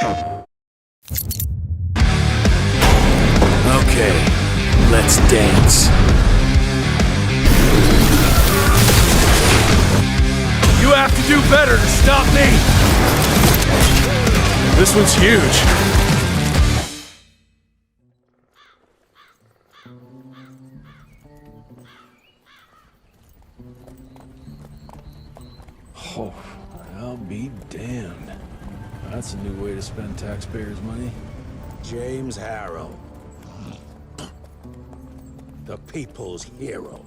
Okay, let's dance. You have to do better to stop me! This one's huge. Oh, I'll be damned. That's a new way to spend taxpayers' money. James Harrow. The people's hero.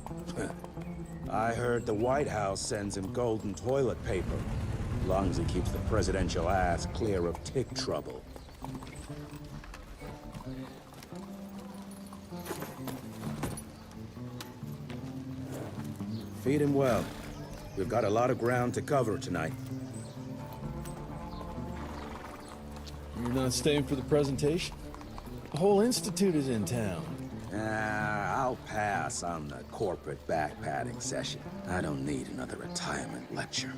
I heard the White House sends him golden toilet paper. As long as he keeps the presidential ass clear of tick trouble. Feed him well. We've got a lot of ground to cover tonight. You're not staying for the presentation? The whole institute is in town. I'll pass on the corporate backpatting session. I don't need another retirement lecture.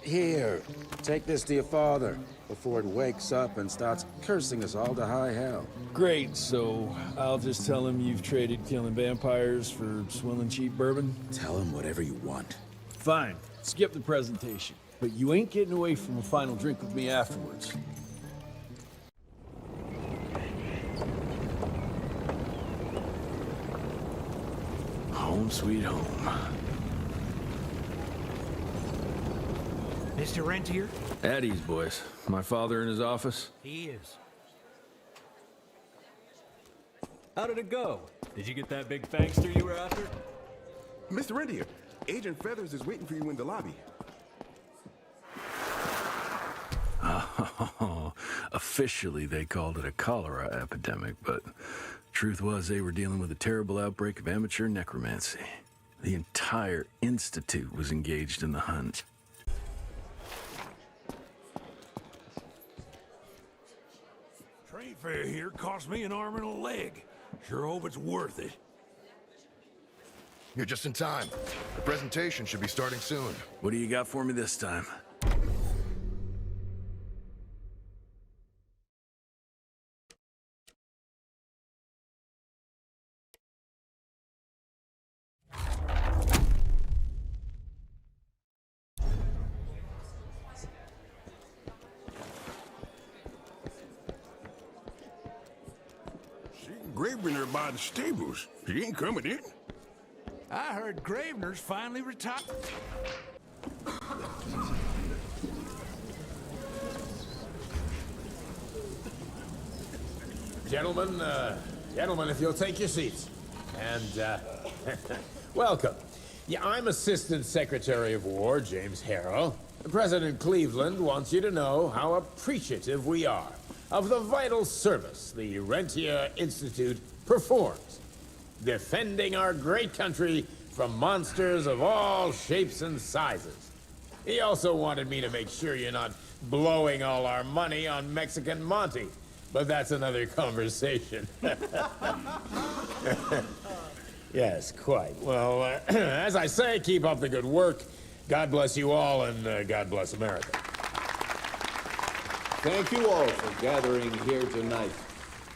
Here, take this to your father before it wakes up and starts cursing us all to high hell. Great, so I'll just tell him you've traded killing vampires for swilling cheap bourbon? Tell him whatever you want. Fine, skip the presentation. But you ain't getting away from a final drink with me afterwards. Home sweet home. Mr. Rentier? At ease, boys. My father in his office? He is. How did it go? Did you get that big fangster you were after? Mr. Rentier, Agent Feathers is waiting for you in the lobby. Oh, officially they called it a cholera epidemic, but truth was they were dealing with a terrible outbreak of amateur necromancy. The entire institute was engaged in the hunt. Train fare here cost me an arm and a leg. Sure hope it's worth it. You're just in time. The presentation should be starting soon. What do you got for me this time? Gravener by the stables. He ain't coming in. I heard Gravener's finally retired. Gentlemen, if you'll take your seats. And, welcome. Yeah, I'm Assistant Secretary of War, James Harrow. President Cleveland wants you to know how appreciative we are of the vital service the Rentier Institute performs, defending our great country from monsters of all shapes and sizes. He also wanted me to make sure you're not blowing all our money on Mexican Monty, but that's another conversation. Yes, quite. Well, as I say, keep up the good work. God bless you all, and God bless America. Thank you all for gathering here tonight.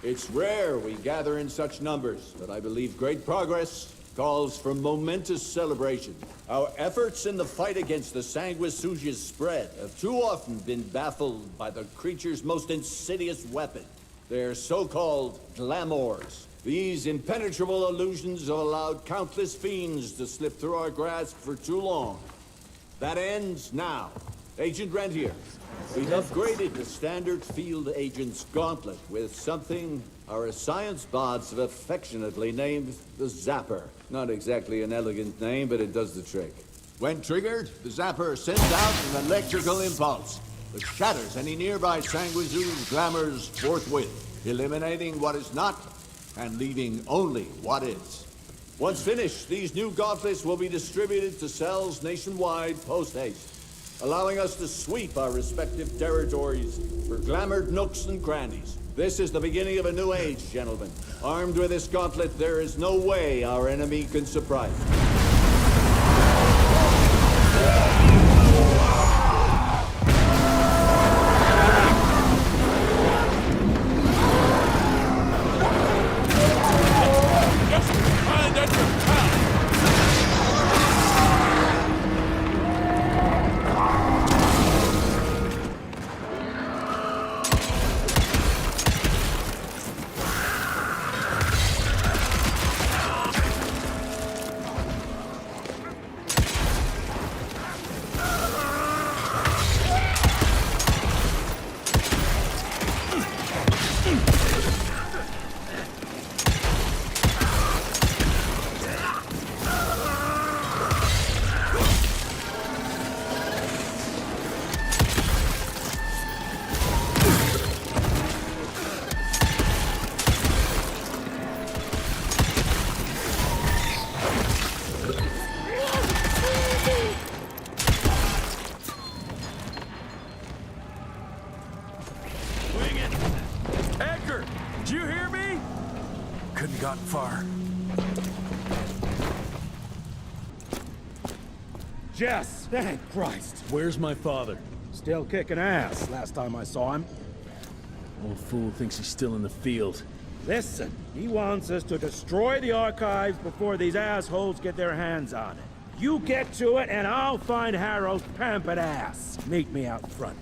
It's rare we gather in such numbers, but I believe great progress calls for momentous celebration. Our efforts in the fight against the sanguisuga's spread have too often been baffled by the creature's most insidious weapon, their so-called glamours. These impenetrable illusions have allowed countless fiends to slip through our grasp for too long. That ends now. Agent Rentier, we've upgraded the standard field agent's gauntlet with something our science bots have affectionately named the Zapper. Not exactly an elegant name, but it does the trick. When triggered, the Zapper sends out an electrical impulse that shatters any nearby sanguisuga's glamours forthwith, eliminating what is not and leaving only what is. Once finished, these new gauntlets will be distributed to cells nationwide post-haste, allowing us to sweep our respective territories for glamored nooks and crannies. This is the beginning of a new age, gentlemen. Armed with this gauntlet, there is no way our enemy can surprise us. you hear me? Couldn't gotten far. Jess, thank Christ. Where's my father? Still kicking ass last time I saw him. Old fool thinks he's still in the field. Listen, he wants us to destroy the archives before these assholes get their hands on it. You get to it, and I'll find Harrow's pampered ass. Meet me out front.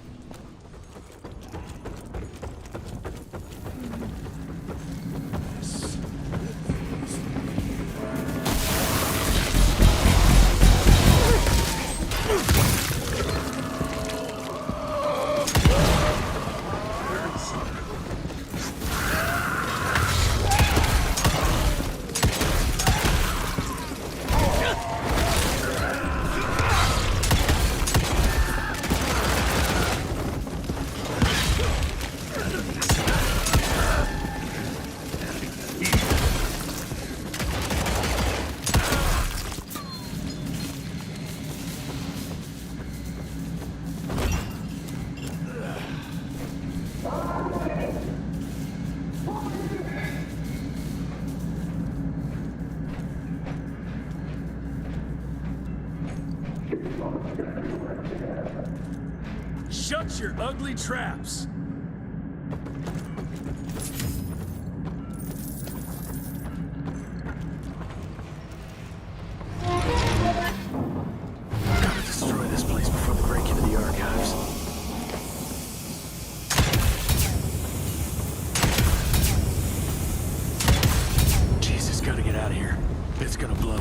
Shut your ugly traps! Gotta destroy this place before they break into the archives. Jesus, gotta get out of here. It's gonna blow.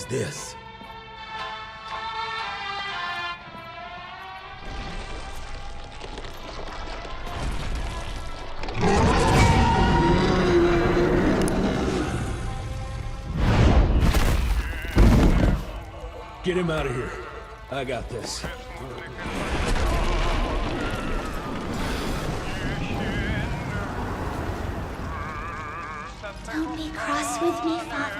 This. Get him out of here. I got this. Don't be cross with me, Father.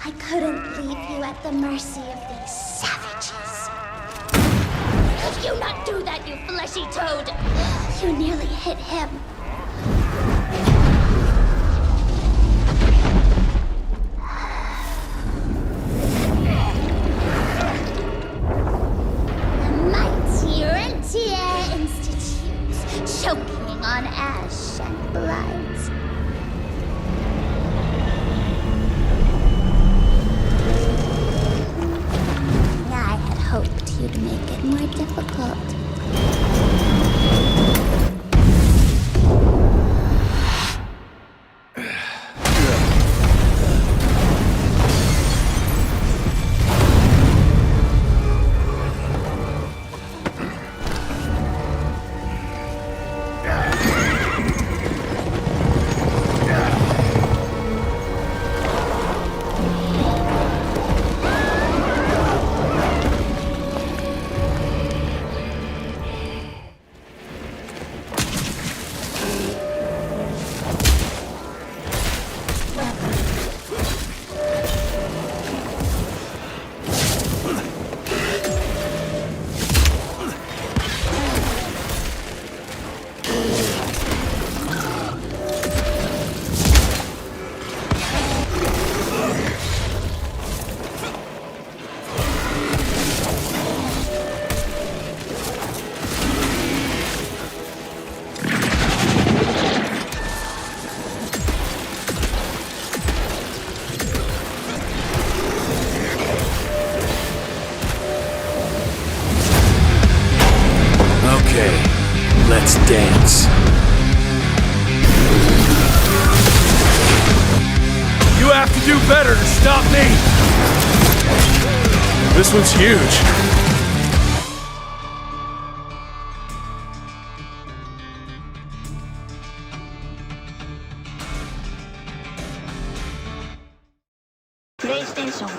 I couldn't leave you at the mercy of these savages. Could you not do that, you fleshy toad? You nearly hit him. The mighty Rentier Institute, choking on ash and blood. I had hoped you'd make it more difficult. Okay, let's dance. You have to do better to stop me! This one's huge. PlayStation